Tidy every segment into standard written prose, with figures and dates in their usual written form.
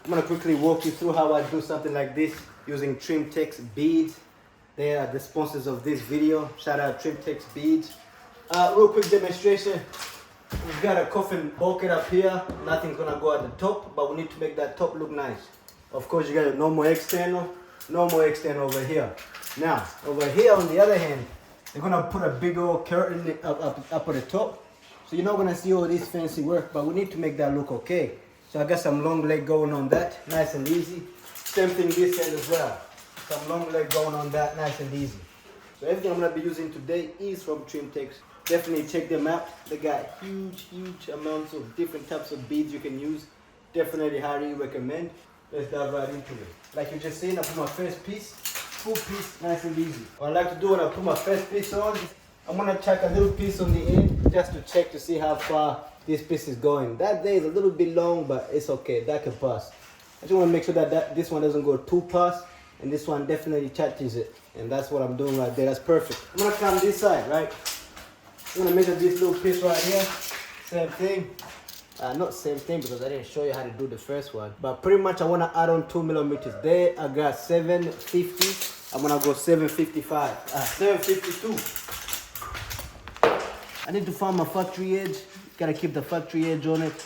I'm gonna quickly walk you through how I do something like this using Trimtex beads. They are the sponsors of this video. Shout out Trimtex beads. Real quick demonstration. We've got a coffin bulkhead up here. Nothing's gonna go at the top, but we need to make that top look nice. Of course, you got a normal external over here. Now, over here on the other hand, they're gonna put a big old curtain up at the top. So you're not gonna see all this fancy work, but we need to make that look okay. So I got some long leg going on that, nice and easy. Same thing this end as well. Some long leg going on that, nice and easy. So everything I'm gonna be using today is from Trimtex. Definitely check them out. They got huge amounts of different types of beads you can use. Definitely highly recommend. Let's dive right into it. Like you just seen, I put my first piece, full piece, nice and easy. What I like to do when I put my first piece on, I'm gonna check a little piece on the end just to check to see how far this piece is going. That day is a little bit long, but it's okay, that can pass. I just wanna make sure that this one doesn't go too past, and this one definitely touches it. And that's what I'm doing right there, that's perfect. I'm gonna come this side, right? I'm gonna measure this little piece right here, same thing. Not same thing because I didn't show you how to do the first one, but pretty much I want to add on 2 millimeters. There I got 750. I'm gonna go 755. 752. I need to find my factory edge. Gotta keep the factory edge on it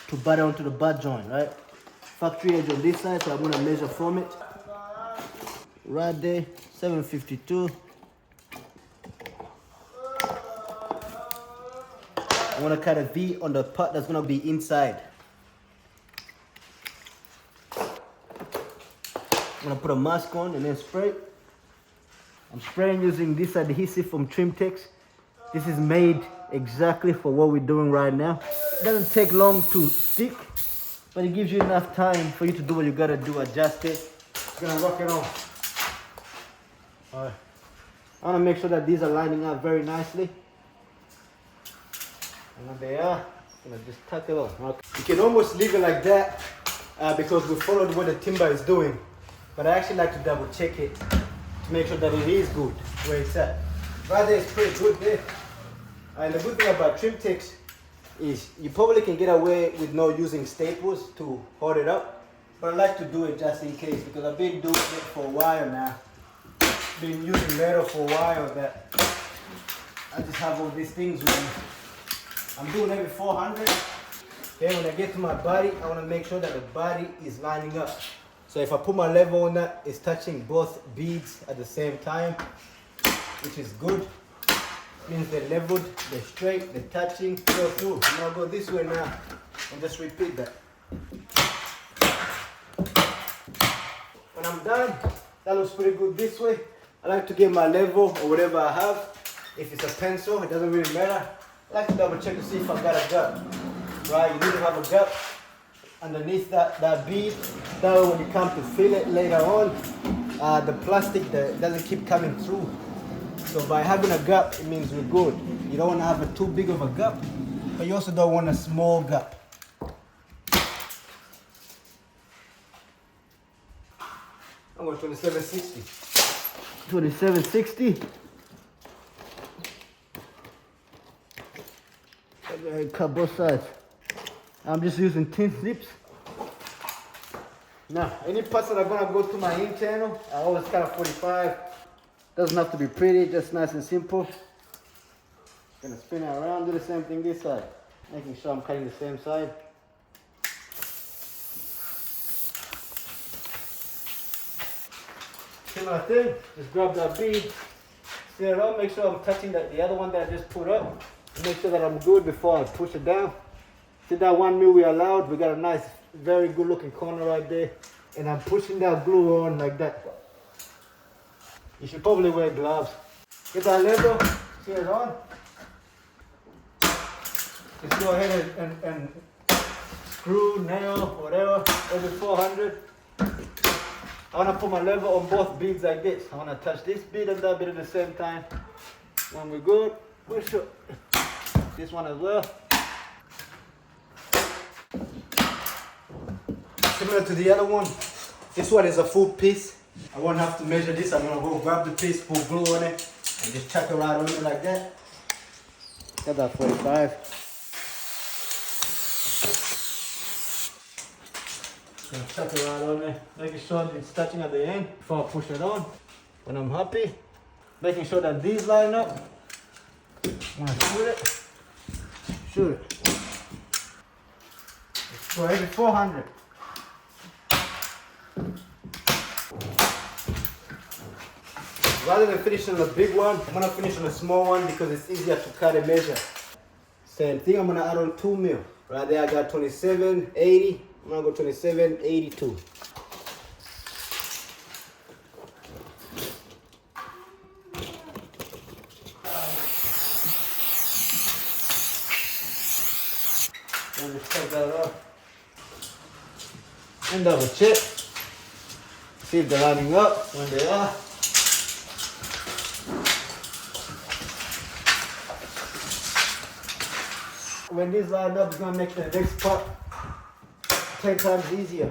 to butt onto the butt joint, right? Factory edge on this side, so I'm gonna measure from it. Right there, 752. I want to cut a V on the part that's going to be inside. I'm going to put a mask on and then spray. I'm spraying using this adhesive from Trimtex. This is made exactly for what we're doing right now. It doesn't take long to stick, but it gives you enough time for you to do what you got to do, adjust it. I'm going to rock it on. All right. I want to make sure that these are lining up very nicely. And they are. I'm gonna just tuck it on. Okay. You can almost leave it like that because we followed what the timber is doing. But I actually like to double check it to make sure that it is good where it's at. Right there is pretty good there. And the good thing about Trimtex is you probably can get away with not using staples to hold it up. But I like to do it just in case because I've been doing it for a while now. Been using metal for a while that I just have all these things with me. I'm doing every 400. Then when I get to my body, I want to make sure that the body is lining up. So if I put my level on that, it's touching both beads at the same time, which is good. Means they're leveled, they're straight, they're touching, go through. I'm gonna go this way now and just repeat that. When I'm done, that looks pretty good this way. I like to get my level or whatever I have. If it's a pencil, it doesn't really matter. I like to double check to see if I've got a gap. Right, you need to have a gap underneath that bead. That way when you come to fill it later on, the plastic doesn't keep coming through. So by having a gap, it means we're good. You don't want to have a too big of a gap, but you also don't want a small gap. I'm going 2760. 2760. Cut both sides. I'm just using tin snips. Now, any parts that are gonna go to my internal, I always cut a 45. Doesn't have to be pretty, just nice and simple. Gonna spin it around, do the same thing this side. Making sure I'm cutting the same side. Similar thing, just grab that bead, spin it up, make sure I'm touching the other one that I just put up. Make sure that I'm good before I push it down. See that 1 mil we allowed? We got a nice, very good looking corner right there. And I'm pushing that glue on like that. You should probably wear gloves. Get that level, see it on. Just go ahead and screw, nail, whatever, every 400. I want to put my level on both beads like this. I want to touch this bead and that bead at the same time. When we're good, push it. This one as well. Similar to the other one. This one is a full piece. I won't have to measure this. I'm gonna go grab the piece, put glue on it, and just chuck it right on it like that. Got that 45. Gonna tuck it right on there, making sure it's touching at the end before I push it on. When I'm happy, making sure that these line up. I'm gonna shoot it. Shoot it. So every 400. Rather than finish on a big one, I'm gonna finish on a small one because it's easier to cut and measure. Same thing, I'm gonna add on 2 mil. Right there I got 27.80. I'm gonna go 27.82. And just check that off. And double check. See if they're lining up. When they are. When these line up, it's gonna make the next part 10 times easier.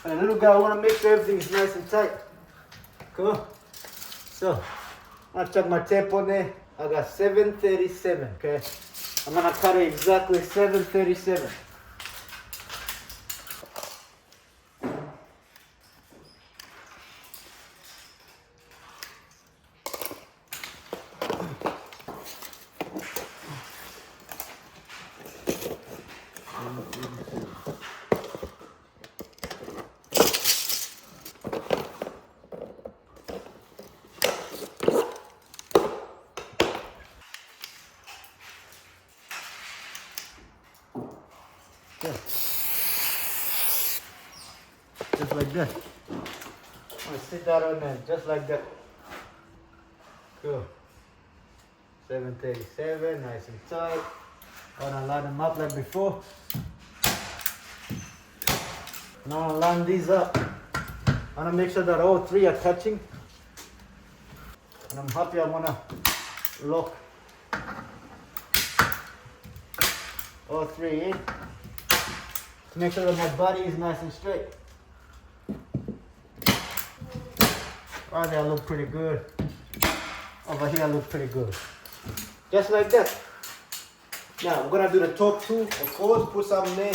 And a little guy, I want to make sure everything is nice and tight. Cool. So, I'm gonna check my tape on there. I got 737. Okay. I'm gonna cut it exactly 737. Yeah. Just like that. I'm gonna sit that on there, just like that. Cool. 737, nice and tight. I'm gonna line them up like before. Now I'm gonna line these up. I wanna make sure that all three are touching. And I'm happy I wanna lock all three in. To make sure that my body is nice and straight. Right there I look pretty good. Over here I look pretty good. Just like that. Now we're gonna do the top two. Of course, put some there,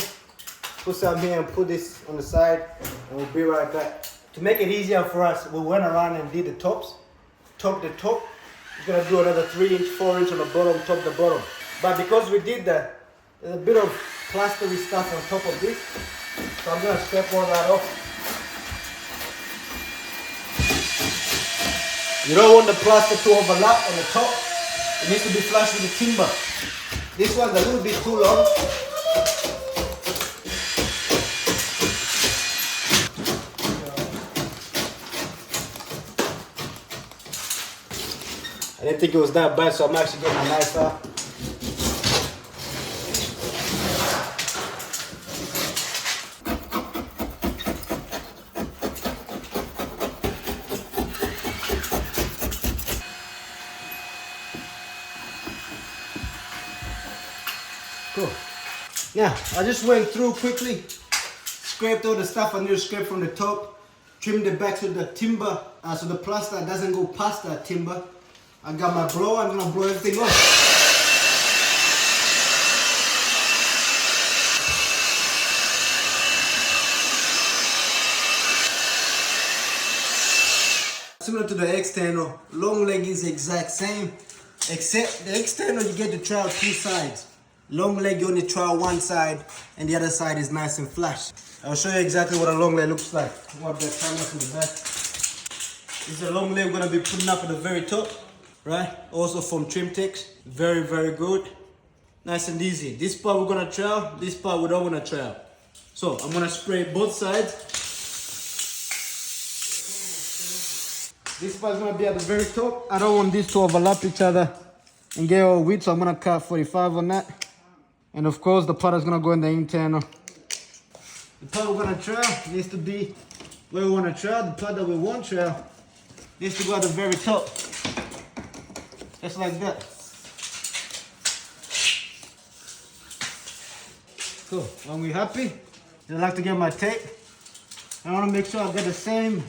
put some here, and put this on the side, and we'll be right back. To make it easier for us, we went around and did the tops. Top the top. We're gonna do another 3-inch, 4-inch on the bottom, top the bottom. But because we did that, there's a bit of plastery stuff on top of this, so I'm gonna scrape all that off. You don't want the plaster to overlap on the top. It needs to be flush with the timber. This one's a little bit too long. I didn't think it was that bad, so I'm actually getting a knife out. Cool. Now, I just went through quickly, scraped all the stuff I need to scrape from the top, trimmed the back so the timber, so the plaster doesn't go past that timber. I got my blower, I'm gonna blow everything off. Similar to the external, long leg is the exact same, except the external you get to trial 2 sides. Long leg you only trial 1 side and the other side is nice and flush. I'll show you exactly what a long leg looks like. What the camera from the back. This is a long leg we're gonna be putting up at the very top, right? Also from Trim Tex, very, very good. Nice and easy. This part we're gonna trial, this part we don't wanna trial. So I'm gonna spray both sides. This part's gonna be at the very top. I don't want these to overlap each other and get all wet, so I'm gonna cut 45 on that. And of course the part is gonna go in the internal. The part we're gonna trial needs to be where we wanna trial. The part that we won't trial needs to go at the very top. Just like that. Cool. When we're happy, I like to get my tape. I want to make sure I get the same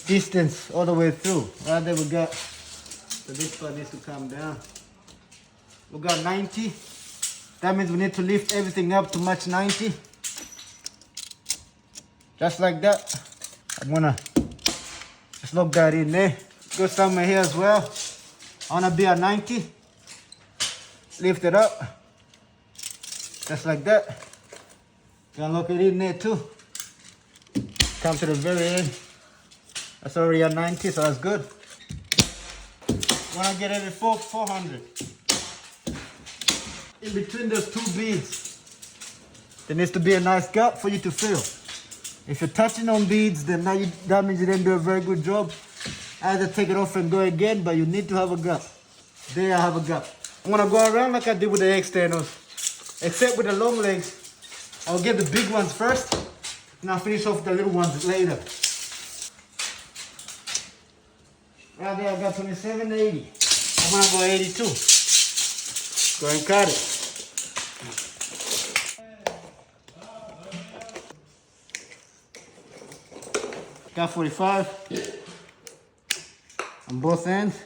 distance all the way through. Right there we got, so this part needs to come down. We got 90. That means we need to lift everything up to match 90. Just like that. I'm gonna just lock that in there. Go somewhere here as well. I wanna be at 90. Lift it up. Just like that. Gonna lock it in there too. Come to the very end. That's already at 90, so that's good. Wanna get it at 400. In between those two beads, there needs to be a nice gap for you to fill. If you're touching on beads, then that means you didn't do a very good job. Either take it off and go again, but you need to have a gap. There I have a gap. I'm gonna go around like I did with the externals, except with the long legs. I'll get the big ones first, and I'll finish off the little ones later. Right there I got 2780. I'm gonna go 82. Go and cut it. Got 45 on both ends.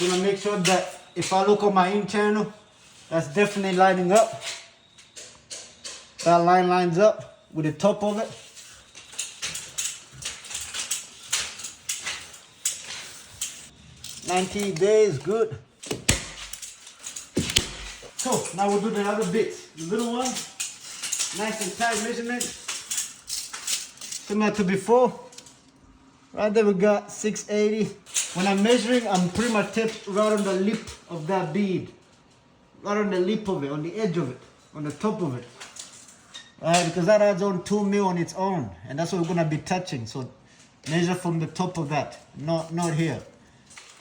I'm gonna make sure that if I look on my internal, that's definitely lining up. That line lines up with the top of it. $19 days, good. So now we'll do the other bits. The little one, nice and tight measurement. Similar to before. Right there we got 680. When I'm measuring, I'm pretty much taped right on the lip of that bead. Right on the lip of it, on the edge of it, on the top of it. Right, because that adds on 2 mil on its own, and that's what we're gonna be touching. So measure from the top of that, not here.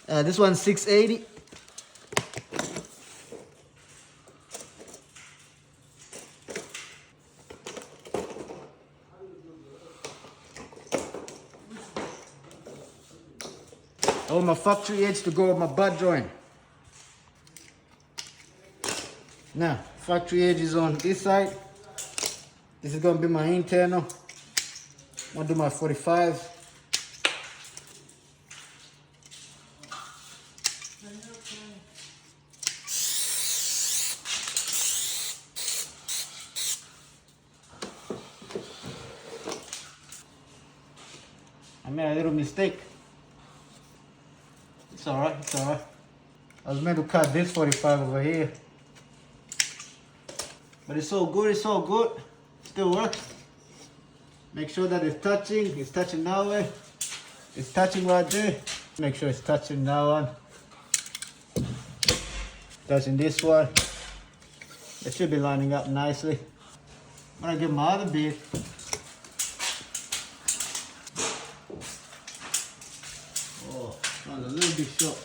This one's 680. I want my factory edge to go with my butt joint. Now, factory edge is on this side. This is gonna be my internal. I'm gonna do my 45. I made a little mistake. It's alright, it's alright. I was meant to cut this 45 over here. But it's all good, it's all good. Still works. Make sure that it's touching that way. It's touching right there. Make sure it's touching that one. Touching this one. It should be lining up nicely. I'm gonna get my other bead. Oh, a little bit short.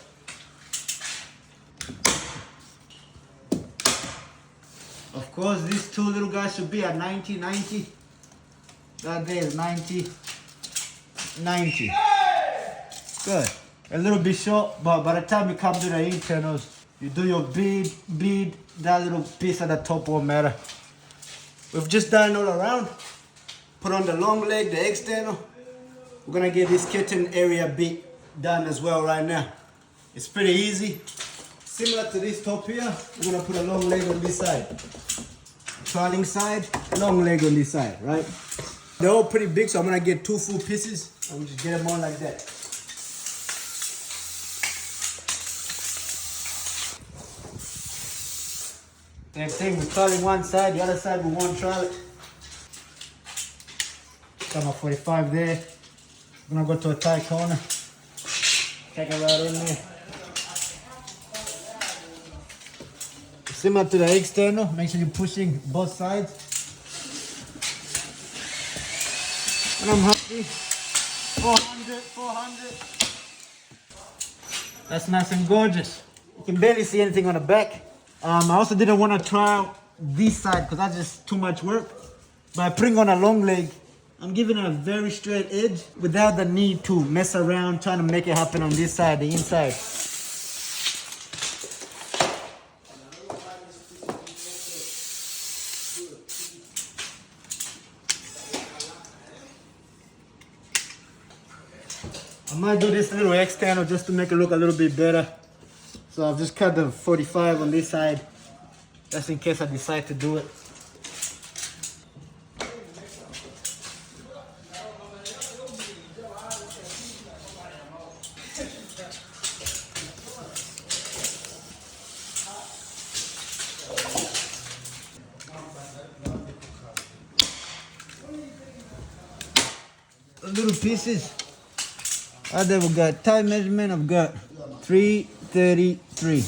Of course, these two little guys should be at 90. That there is 90. Good. A little bit short, but by the time you come to the internals, you do your bead, that little piece at the top won't matter. We've just done all around. Put on the long leg, the external. We're gonna get this kitten area bit done as well right now. It's pretty easy. Similar to this top here, we're gonna put a long leg on this side. Trailing side, long leg on this side, right? They're all pretty big, so I'm gonna get 2 full pieces and just get them on like that. Same thing, we're trailing one side, the other side we won't trail it. Got my 45 there. I'm gonna go to a tight corner. Take it right in there. Similar to the external, make sure you're pushing both sides. And I'm happy. 400. That's nice and gorgeous. You can barely see anything on the back. I also didn't want to trial this side because that's just too much work. By putting on a long leg, I'm giving it a very straight edge without the need to mess around trying to make it happen on this side, the inside. I might do this little external just to make it look a little bit better. So I've just cut the 45 on this side, just in case I decide to do it. The little pieces. There we got tie measurement. I've got 333.